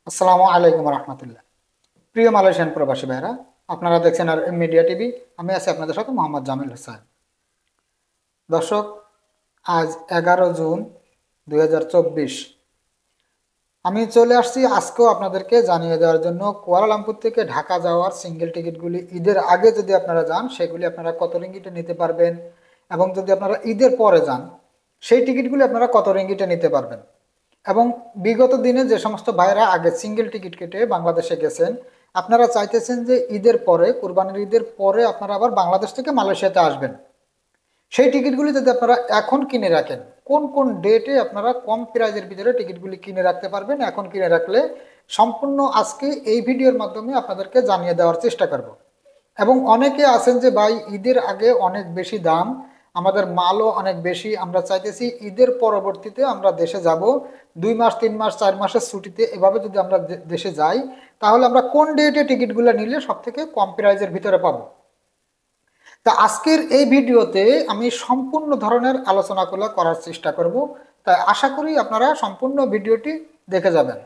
আসসালামু আলাইকুম রহমতুল্লাহ। প্রিয় মালয়েশিয়ান প্রবাসী ভাইরা, আপনারা দেখছেন আর মিডিয়া টিভি। আমি আছি আপনাদের সাথে মোহাম্মদ জামিল হোসেন। দর্শক, আজ 11 জুন 2024। আমি চলে আসছি আজকেও আপনাদেরকে জানিয়ে দেওয়ার জন্য কুয়ালালামপুর থেকে ঢাকা যাওয়ার সিঙ্গেল টিকিটগুলি ঈদের আগে যদি আপনারা যান সেগুলি আপনারা কত রিঙ্গিটে নিতে পারবেন, এবং যদি আপনারা ঈদের পরে যান সেই টিকিটগুলি আপনারা কত রিঙ্গিটে নিতে পারবেন। এবং বিগত দিনে যে সমস্ত ভাইরা আগে সিঙ্গেল টিকিট কেটে বাংলাদেশে গেছেন, আপনারা চাইতেছেন যে ঈদের পরে, কুরবানির ঈদের পরে আপনারা আবার বাংলাদেশ থেকে মালয়েশিয়াতে আসবেন। সেই টিকিটগুলি যদি আপনারা এখন কিনে রাখেন, কোন কোন ডেটে আপনারা কম প্রাইজের ভিতরে টিকিটগুলি কিনে রাখতে পারবেন, এখন কিনে রাখলে সম্পূর্ণ আজকে এই ভিডিওর মাধ্যমে আপনাদেরকে জানিয়ে দেওয়ার চেষ্টা করব। এবং অনেকে আছেন যে ভাই ঈদের আগে অনেক বেশি দাম, আমাদের মালও অনেক বেশি, আমরা চাইতেছি ঈদের পরবর্তীতে আমরা দেশে যাব, 2 মাস 3 মাস 4 মাসের ছুটিতে, এভাবে যদি আমরা দেশে যাই তাহলে আমরা কোন ডেটে টিকিটগুলো নিলে সব থেকে কম প্রাইজের ভিতরে পাবো। তা আজকের এই ভিডিওতে আমি সম্পূর্ণ ধরনের আলোচনাগুলো করার চেষ্টা করব। তাই আশা করি আপনারা সম্পূর্ণ ভিডিওটি দেখে যাবেন।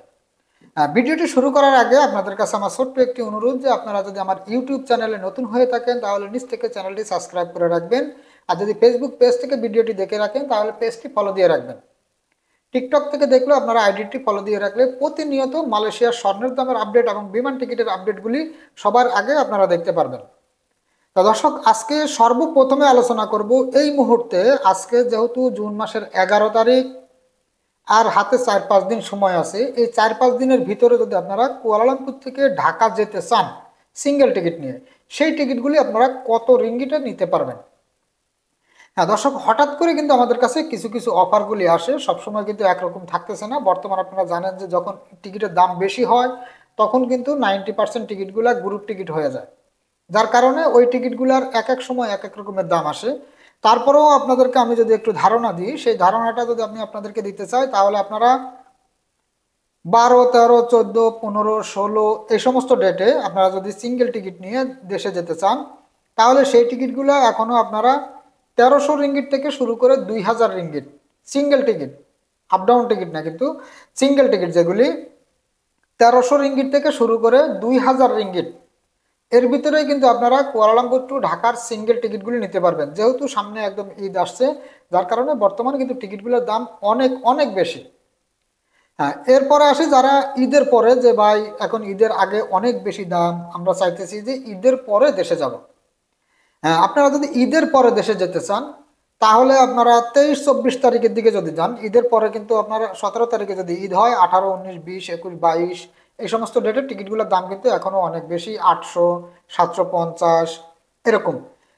ভিডিওটি শুরু করার আগে আপনাদের কাছে আমার ছোট্ট একটি অনুরোধ, যে আপনারা যদি আমার ইউটিউব চ্যানেলে নতুন হয়ে থাকেন তাহলে নিচ থেকে চ্যানেলটি সাবস্ক্রাইব করে রাখবেন, আর যদি ফেসবুক পেজ থেকে ভিডিওটি দেখে রাখেন তাহলে পেজটি ফলো দিয়ে রাখবেন। টিকটক থেকে দেখলেও আপনারা আইডিটি ফলো দিয়ে রাখলে প্রতিনিয়ত মালয়েশিয়ার স্বর্ণের দামের আপডেট এবং বিমান টিকিটের আপডেটগুলি সবার আগে আপনারা দেখতে পারবেন। তা দর্শক, আজকে সর্বপ্রথমে আলোচনা করব এই মুহূর্তে, আজকে যেহেতু জুন মাসের 11 তারিখ, আর হাতে 4-5 দিন সময় আছে, এই 4-5 দিনের ভিতরে যদি আপনারা কুয়ালালামপুর থেকে ঢাকা যেতে চান সিঙ্গেল টিকিট নিয়ে, সেই টিকিটগুলি আপনারা কত রিঙ্গিটে নিতে পারবেন। হ্যাঁ দর্শক, হঠাৎ করে কিন্তু আমাদের কাছে কিছু কিছু অফারগুলি আসে, সবসময় কিন্তু একরকম থাকতেছে না। বর্তমানে আপনারা জানেন যে যখন টিকিটের দাম বেশি হয় তখন কিন্তু 90% টিকিটগুলো গ্রুপ টিকিট হয়ে যায়, যার কারণে ওই টিকিটগুলোর এক এক সময় এক এক রকমের দাম আসে। তারপরেও আপনাদেরকে আমি যদি একটু ধারণা দিই, সেই ধারণাটা যদি আমি আপনাদেরকে দিতে চাই তাহলে আপনারা 12, 13, 14, 15, 16 এই সমস্ত ডেটে আপনারা যদি সিঙ্গেল টিকিট নিয়ে দেশে যেতে চান তাহলে সেই টিকিটগুলো এখনও আপনারা 1300 রিঙ্গিট থেকে শুরু করে 2000 ringgit single ticket, up down ticket না কিন্তু, সিঙ্গেল টিকিট যেগুলি 1300 রিঙ্গিট থেকে শুরু করে 2000 রিঙ্গিট, এর ভিতরেই কিন্তু আপনারা কুয়ালালামপুর টু ঢাকার সিঙ্গেল টিকিটগুলি নিতে পারবেন। যেহেতু সামনে একদম ঈদ আসছে, যার কারণে বর্তমানে কিন্তু টিকিটগুলোর দাম অনেক অনেক বেশি। হ্যাঁ, এরপরে আসি যারা ঈদের পরে, যে ভাই এখন ঈদের আগে অনেক বেশি দাম, আমরা চাইতেছি যে ঈদের পরে দেশে যাব। হ্যাঁ, আপনারা যদি ঈদের পরে দেশে যেতে চান তাহলে আপনারা 23-24 তারিখের দিকে যদি যান, ঈদের পরে কিন্তু আপনারা 17 তারিখে যদি ঈদ হয়, 18, 19, 20, 21, 22 এই সমস্ত ডেটের টিকিটগুলোর দাম কিন্তু এখনো অনেক বেশি, 800, 750 এরকম।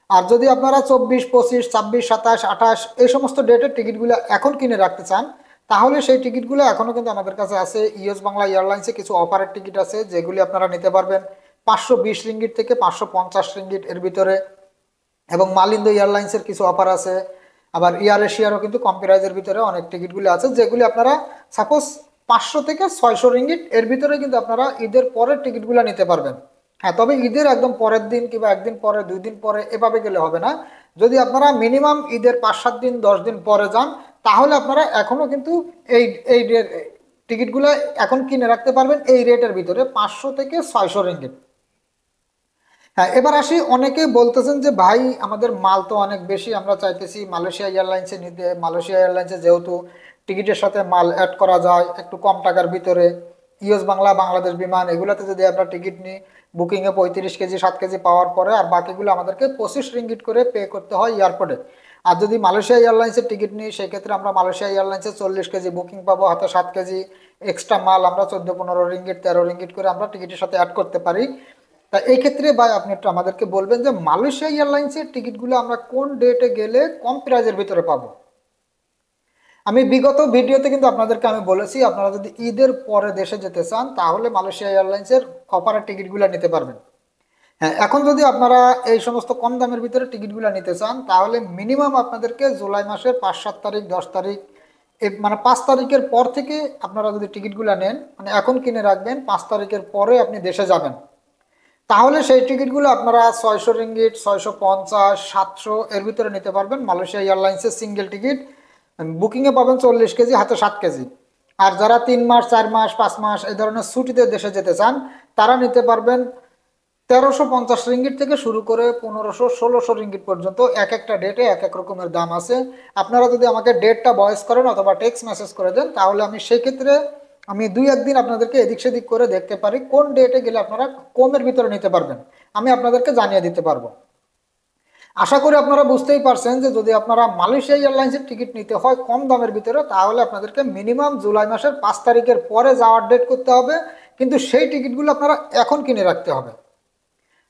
আর যদি আপনারা 24, 25, 26, 27, 28 এই সমস্ত ডেটের টিকিটগুলো এখন কিনে রাখতে চান তাহলে সেই টিকিটগুলো এখনো কিন্তু আমাদের কাছে আছে। ইউএস বাংলা এয়ারলাইন্সে কিছু অফারের টিকিট আছে যেগুলি আপনারা নিতে পারবেন 520 রিঙ্গিট থেকে 550 রিঙ্গিট এর ভিতরে, এবং মালিন্দো এয়ারলাইন্সের কিছু অফার আছে। আবার এয়ার এশিয়ারও কিন্তু কম প্রাইজের ভিতরে অনেক টিকিটগুলি আছে যেগুলি আপনারা সাপোজ 500 থেকে 600 রিঙ্গিট এর ভিতরে কিন্তু আপনারা ঈদের পরের টিকিটগুলো নিতে পারবেন। হ্যাঁ, তবে ঈদের একদম পরের দিন কিংবা একদিন পরে 2 দিন পরে এভাবে গেলে হবে না। যদি আপনারা মিনিমাম ঈদের 5-7 দিন 10 দিন পরে যান তাহলে আপনারা এখনো কিন্তু এই এই টিকিটগুলো এখন কিনে রাখতে পারবেন এই রেটের ভিতরে, 500 থেকে 600 রিঙ্গিট। হ্যাঁ, এবার আসি, অনেকে বলতেছেন যে ভাই আমাদের মাল তো অনেক বেশি, আমরা চাইতেছি মালয়েশিয়া এয়ারলাইন্সে নিতে। মালয়েশিয়া এয়ারলাইন্সে যেহেতু টিকিটের সাথে মাল অ্যাড করা যায় একটু কম টাকার ভিতরে, ইউএস বাংলা, বাংলাদেশ বিমান এগুলোতে যদি আমরা টিকিট নিই, বুকিংয়ে 35 কেজি 7 কেজি পাওয়ার পরে আর বাকিগুলো আমাদেরকে 25 রিঙ্গিট করে পে করতে হয় এয়ারপোর্টে। আর যদি মালয়েশিয়া এয়ারলাইন্সের টিকিট নিই সেক্ষেত্রে আমরা মালয়েশিয়া এয়ারলাইন্সে 40 কেজি বুকিং পাবো, হাতে 7 কেজি এক্সট্রা মাল আমরা 14-15 রিঙ্গিট 13 রিঙ্গিট করে আমরা টিকিটের সাথে অ্যাড করতে পারি। তা এই ক্ষেত্রে ভাই আপনি একটু আমাদেরকে বলবেন যে মালয়েশিয়া এয়ারলাইন্সের টিকিটগুলো আমরা কোন ডেটে গেলে কম প্রাইজের ভিতরে পাবো। আমি বিগত ভিডিওতে কিন্তু আপনাদেরকে আমি বলেছি আপনারা যদি ঈদের পরে দেশে যেতে চান তাহলে মালয়েশিয়া এয়ারলাইন্সের অফারের টিকিটগুলো নিতে পারবেন। হ্যাঁ, এখন যদি আপনারা এই সমস্ত কম দামের ভিতরে টিকিটগুলো নিতে চান তাহলে মিনিমাম আপনাদেরকে জুলাই মাসের 5-7 তারিখ 10 তারিখ, মানে 5 তারিখের পর থেকে আপনারা যদি টিকিটগুলো নেন, মানে এখন কিনে রাখবেন, 5 তারিখের পরে আপনি দেশে যাবেন, তাহলে সেই টিকিটগুলো আপনারা 600 রিঙ্গিট, 650, 700 এর ভিতরে নিতে পারবেন মালয়েশিয়া এয়ারলাইন্সের সিঙ্গেল টিকিট। বুকিংয়ে পাবেন 40 কেজি, হাতে 7 কেজি। আর যারা 3 মাস 4 মাস 5 মাস এই ধরনের ছুটিতে দেশে যেতে চান তারা নিতে পারবেন 1350 রিঙ্গিট থেকে শুরু করে 1500-1600 রিঙ্গিট পর্যন্ত। এক একটা ডেটে এক এক রকমের দাম আছে। আপনারা যদি আমাকে ডেটটা ভয়েস করেন অথবা টেক্সট মেসেজ করে দেন তাহলে আমি সেই ক্ষেত্রে আমি 2-1 দিন আপনাদেরকে এদিক সেদিক করে দেখতে পারি কোন ডেটে গেলে আপনারা কমের ভিতরে নিতে পারবেন, আমি আপনাদেরকে জানিয়ে দিতে পারবো। আশা করি আপনারা বুঝতেই পারছেন যে যদি আপনারা মালয়েশিয়া এয়ারলাইন্সের টিকিট নিতে হয় কম দামের ভিতরে তাহলে আপনাদেরকে মিনিমাম জুলাই মাসের 5 তারিখের পরে যাওয়ার ডেট করতে হবে, কিন্তু সেই টিকিটগুলো আপনারা এখন কিনে রাখতে হবে,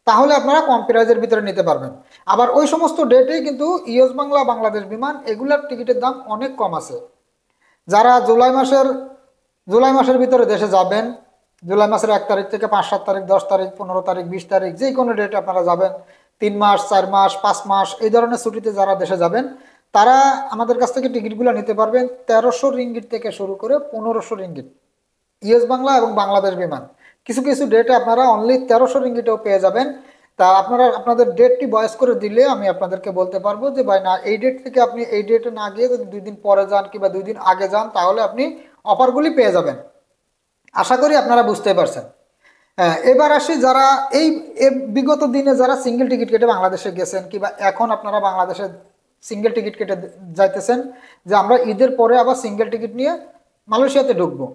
তাহলে আপনারা কম প্রাইজের ভিতরে নিতে পারবেন। আবার ওই সমস্ত ডেটেই কিন্তু ইউএস বাংলা, বাংলাদেশ বিমান এগুলার টিকিটের দাম অনেক কম আছে। যারা জুলাই মাসের ভিতরে দেশে যাবেন, জুলাই মাসের 1 তারিখ থেকে 5, 7 তারিখ, 10 তারিখ, 15 তারিখ, 20 তারিখ, যে কোনো ডেটে আপনারা যাবেন, 3 মাস 4 মাস 5 মাস এই ধরনের ছুটিতে যারা দেশে যাবেন তারা আমাদের কাছ থেকে টিকিটগুলো নিতে পারবেন 1300 রিঙ্গিট থেকে শুরু করে 1500 রিঙ্গিট, ইউএস বাংলা এবং বাংলাদেশ বিমান। কিছু কিছু ডেটে আপনারা অনলি 1300 রিঙ্গিটেও পেয়ে যাবেন। তা আপনারা আপনাদের ডেটটি বয়স করে দিলে আমি আপনাদেরকে বলতে পারবো যে ভাই না, এই ডেট থেকে আপনি এই ডেটে না গিয়ে যদি 2 দিন পরে যান কিংবা 2 দিন আগে যান তাহলে আপনি অফারগুলি পেয়ে যাবেন। আশা করি আপনারা বুঝতে পারছেন। এবার আসি যারা এই বিগত দিনে যারা সিঙ্গেল টিকিট কেটে বাংলাদেশে গেছেন কিংবা এখন আপনারা বাংলাদেশে সিঙ্গেল টিকিট কেটে যাইতেছেন যে আমরা ঈদের পরে আবার সিঙ্গেল টিকিট নিয়ে মালয়েশিয়াতে ঢুকবো,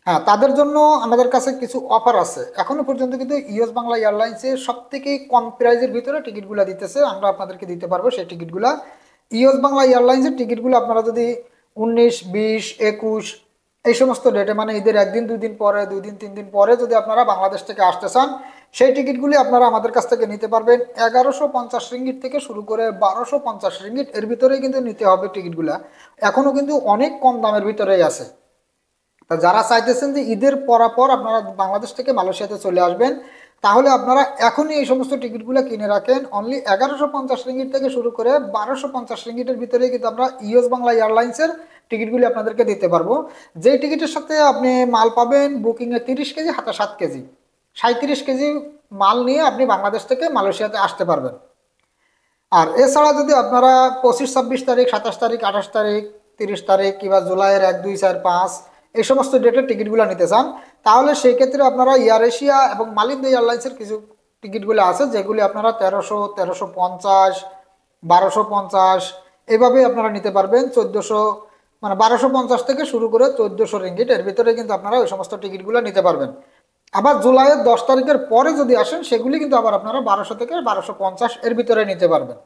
হ্যাঁ তাদের জন্য আমাদের কাছে কিছু অফার আছে। এখনো পর্যন্ত কিন্তু ইউএস বাংলা এয়ারলাইন্সে সব থেকে কম প্রাইজের ভিতরে টিকিটগুলো দিতেছে, আমরা আপনাদেরকে দিতে পারবো সেই টিকিটগুলা। ইউএস বাংলা এয়ারলাইন্সের টিকিটগুলো আপনারা যদি 19, 20, 21 এই সমস্ত ডেটে মানে ঈদের 1 দিন 2 দিন পরে, 2 দিন 3 দিন পরে যদি আপনারা বাংলাদেশ থেকে আসতে চান সেই টিকিটগুলি আপনারা আমাদের কাছ থেকে নিতে পারবেন 1150 রিঙ্গিট থেকে শুরু করে 1250 রিঙ্গিট এর ভিতরেই কিন্তু নিতে হবে টিকিটগুলা। এখনো কিন্তু অনেক কম দামের ভিতরেই আছে। তা যারা চাইতেছেন যে ঈদের পরাপর আপনারা বাংলাদেশ থেকে মালয়েশিয়াতে চলে আসবেন তাহলে আপনারা এখনই এই সমস্ত টিকিটগুলো কিনে রাখেন। অনলি 1150 রিঙ্গিট থেকে শুরু করে 1250 রিঙ্গিটের ভিতরেই কিন্তু আমরা ইউএস বাংলা এয়ারলাইন্সের টিকিটগুলি আপনাদেরকে দিতে পারবো। যেই টিকিটের সাথে আপনি মাল পাবেন বুকিংয়ে 30 কেজি হাতে 7 কেজি 37 কেজি মাল নিয়ে আপনি বাংলাদেশ থেকে মালয়েশিয়াতে আসতে পারবেন। আর এছাড়া যদি আপনারা 25, 26 তারিখ, 27 তারিখ, 28 তারিখ, 30 তারিখ কিংবা জুলাইয়ের 1, 2, 4, 5 এই সমস্ত ডেটের টিকিটগুলো নিতে চান তাহলে সেই ক্ষেত্রে আপনারা এয়ার এশিয়া এবং মালিন্দা এয়ারলাইন্সের কিছু টিকিটগুলো আছে যেগুলি আপনারা 1300, 1350, 1250 এভাবে আপনারা নিতে পারবেন। 1400 মানে 1250 থেকে শুরু করে 1400 রিঙ্গিট এর ভিতরে কিন্তু আপনারা ওই সমস্ত টিকিটগুলো নিতে পারবেন। আবার জুলাইয়ের 10 তারিখের পরে যদি আসেন সেগুলি কিন্তু আবার আপনারা 1200 থেকে 1250 এর ভিতরে নিতে পারবেন।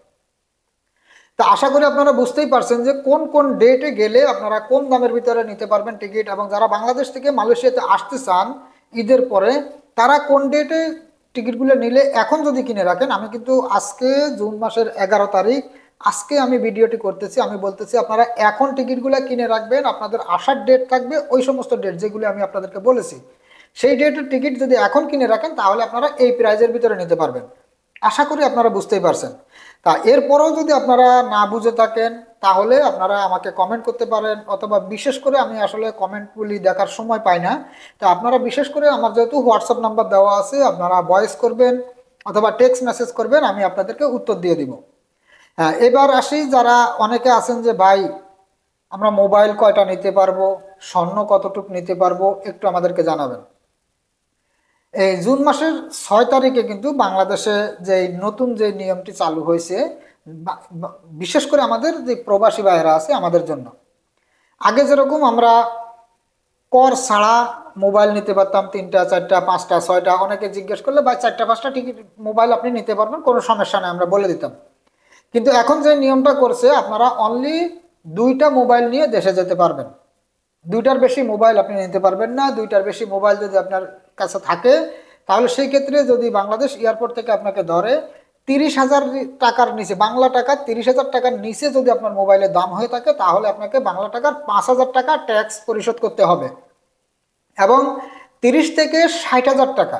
তা আশা করি আপনারা বুঝতেই পারছেন যে কোন কোন ডেটে গেলে আপনারা কম দামের ভিতরে নিতে পারবেন টিকিট, এবং যারা বাংলাদেশ থেকে মালয়েশিয়াতে আসতে চান ঈদের পরে তারা কোন ডেটে টিকিটগুলো নিলে এখন যদি কিনে রাখেন। আমি কিন্তু আজকে জুন মাসের 11 তারিখ, আজকে আমি ভিডিওটি করতেছি, আমি বলতেছি আপনারা এখন টিকিটগুলো কিনে রাখবেন। আপনাদের আসার ডেট থাকবে ওই সমস্ত ডেট যেগুলি আমি আপনাদেরকে বলেছি, সেই ডেটের টিকিট যদি এখন কিনে রাখেন তাহলে আপনারা এই প্রাইজের ভিতরে নিতে পারবেন। আশা করি আপনারা বুঝতেই পারছেন। তা এরপরেও যদি আপনারা না বুঝে থাকেন তাহলে আপনারা আমাকে কমেন্ট করতে পারেন, অথবা বিশেষ করে আমি আসলে কমেন্টগুলি দেখার সময় পাই না, তো আপনারা বিশেষ করে আমার যেহেতু হোয়াটসঅ্যাপ নাম্বার দেওয়া আছে আপনারা ভয়েস করবেন অথবা টেক্সট মেসেজ করবেন, আমি আপনাদেরকে উত্তর দিয়ে দিব। হ্যাঁ, এবার আসি যারা অনেকে আছেন যে ভাই আমরা মোবাইল কয়টা নিতে পারবো, স্বর্ণ কতটুকু নিতে পারবো, একটু আমাদেরকে জানাবেন। এই জুন মাসের 6 তারিখে কিন্তু বাংলাদেশে যে নতুন যে নিয়মটি চালু হয়েছে বিশেষ করে আমাদের যে প্রবাসী ভাইয়েরা আছে আমাদের জন্য, আগে যেরকম আমরা কর ছাড়া মোবাইল নিতে পারতাম 3টা 4টা 5টা 6টা, অনেকে জিজ্ঞেস করলে ভাই 4টা 5টা টিকিট মোবাইল আপনি নিতে পারবেন, কোনো সমস্যা নেই আমরা বলে দিতাম। কিন্তু এখন যে নিয়মটা করছে আপনারা অনলি 2টা মোবাইল নিয়ে দেশে যেতে পারবেন। 2টার বেশি মোবাইল আপনি নিতে পারবেন না। 2টার বেশি মোবাইল যদি আপনার কাছে থাকে তাহলে সেই ক্ষেত্রে যদি বাংলাদেশ এয়ারপোর্ট থেকে আপনাকে ধরে 30,000 টাকার নিচে, বাংলা টাকা 30,000 টাকার নিচে যদি আপনার মোবাইলের দাম হয়ে থাকে তাহলে আপনাকে বাংলা টাকার 5,000 টাকা ট্যাক্স পরিশোধ করতে হবে। এবং 30 থেকে 60,000 টাকা,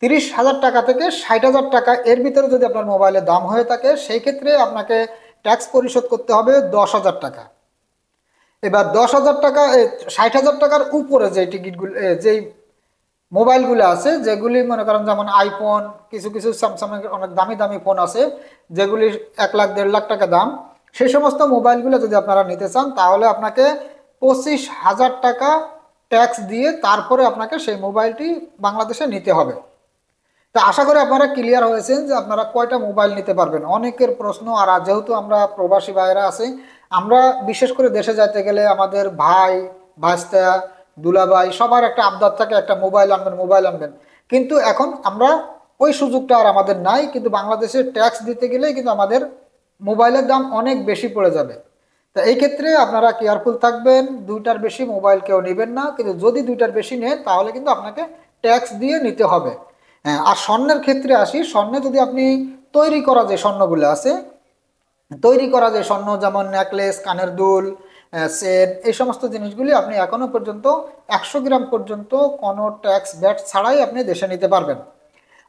30,000 টাকা থেকে 60,000 টাকা এর ভিতরে যদি আপনার মোবাইলের দাম হয়ে থাকে সেই ক্ষেত্রে আপনাকে ট্যাক্স পরিশোধ করতে হবে 10,000 টাকা। এবার 10,000 টাকা 60,000 টাকার উপরে যে টিকিটগুলো যেই মোবাইলগুলো আছে যেগুলি মনে করেন যেমন আইফোন, কিছু কিছু স্যামসাংয়ের অনেক দামি দামি ফোন আছে যেগুলি 1 লাখ 1.5 লাখ টাকা দাম, সেই সমস্ত মোবাইলগুলো যদি আপনারা নিতে চান তাহলে আপনাকে 25,000 টাকা ট্যাক্স দিয়ে তারপরে আপনাকে সেই মোবাইলটি বাংলাদেশে নিতে হবে। তা আশা করি আপনারা ক্লিয়ার হয়েছেন যে আপনারা কয়টা মোবাইল নিতে পারবেন। অনেকের প্রশ্ন, আর যেহেতু আমরা প্রবাসী ভাইরা আছি, আমরা বিশেষ করে দেশে যাইতে গেলে আমাদের ভাই, ভাস্তা, দুলাভাই সবার একটা আবদার থাকে একটা মোবাইল আনবেন, মোবাইল আনবেন। কিন্তু এখন আমরা ওই সুযোগটা আর আমাদের নাই, কিন্তু বাংলাদেশে ট্যাক্স দিতে গেলে কিন্তু আমাদের মোবাইলের দাম অনেক বেশি পড়ে যাবে। তা এই ক্ষেত্রে আপনারা কেয়ারফুল থাকবেন, দুইটার বেশি মোবাইল কেউ নেবেন না, কিন্তু যদি দুইটার বেশি নেন তাহলে কিন্তু আপনাকে ট্যাক্স দিয়ে নিতে হবে। হ্যাঁ, আর স্বর্ণের ক্ষেত্রে আসি। স্বর্ণে যদি আপনি তৈরি করা যে স্বর্ণগুলো আছে, তৈরি করা যে স্বর্ণ যেমন নেকলেস, কানের দুল, চেন, এই সমস্ত জিনিসগুলি আপনি এখনো পর্যন্ত 100 গ্রাম পর্যন্ত কোনো ট্যাক্স ভ্যাট ছাড়াই আপনি দেশে নিতে পারবেন।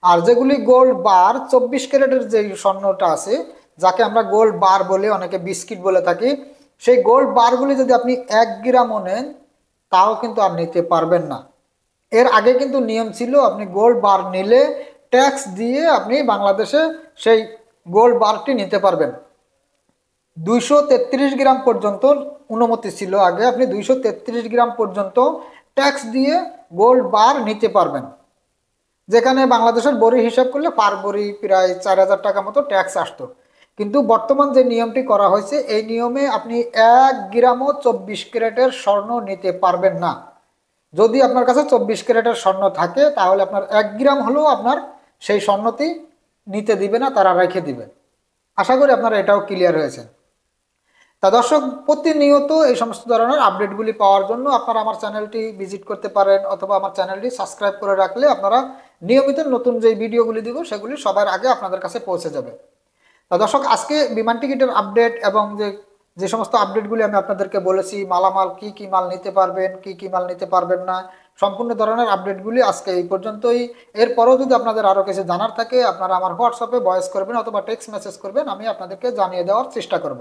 আর যেগুলি গোল্ড বার 24 ক্যারেটের যে স্বর্ণটা আছে, যাকে আমরা গোল্ড বার বলে, অনেকে বিস্কিট বলে থাকি, সেই গোল্ড বারগুলি যদি আপনি 1 গ্রামও নেন তাও কিন্তু আর নিতে পারবেন না। এর আগে কিন্তু নিয়ম ছিল আপনি গোল্ড বার নিলে ট্যাক্স দিয়ে আপনি বাংলাদেশে সেই গোল্ড বারটি নিতে পারবেন। 233 গ্রাম পর্যন্ত অনুমতি ছিল আগে, আপনি 233 গ্রাম পর্যন্ত ট্যাক্স দিয়ে গোল্ড বার নিতে পারবেন, যেখানে বাংলাদেশের বড়ি হিসাব করলে পার বড়ি প্রায় 4000 টাকা মতো ট্যাক্স আসতো। কিন্তু বর্তমান যে নিয়মটি করা হয়েছে, এই নিয়মে আপনি 1 গ্রামও 24 ক্যারেটের স্বর্ণ নিতে পারবেন না। যদি আপনার কাছে 24 ক্যারেটের স্বর্ণ থাকে তাহলে আপনার 1 গ্রাম হলেও আপনার সেই স্বর্ণটি নিতে দিবে না, তারা রেখে দিবে। আশা করি আপনারা এটাও ক্লিয়ার হয়েছে। তা দর্শক, প্রতিনিয়ত এই সমস্ত ধরনের আপডেটগুলি পাওয়ার জন্য আপনারা আমার চ্যানেলটি ভিজিট করতে পারেন, অথবা আমার চ্যানেলটি সাবস্ক্রাইব করে রাখলে আপনারা নিয়মিত নতুন যে ভিডিওগুলি দিব সেগুলি সবার আগে আপনাদের কাছে পৌঁছে যাবে। তা দর্শক, আজকে বিমান টিকিটের আপডেট এবং যে সমস্ত আপডেটগুলি আমি আপনাদেরকে বলেছি, মালামাল কি কি মাল নিতে পারবেন, কি কি মাল নিতে পারবেন না, সম্পূর্ণ ধরনের আপডেটগুলি আজকে এই পর্যন্তই। এরপরও যদি আপনাদের আরও কিছু জানার থাকে আপনারা আমার হোয়াটসঅ্যাপে ভয়েস করবেন অথবা টেক্সট মেসেজ করবেন, আমি আপনাদেরকে জানিয়ে দেওয়ার চেষ্টা করব।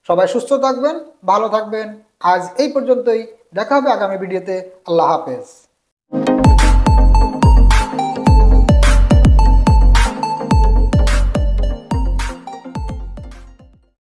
সবাই সুস্থ থাকবেন, ভালো থাকবেন। আজ এই পর্যন্তই, দেখা হবে আগামী ভিডিওতে। আল্লাহ হাফেজ।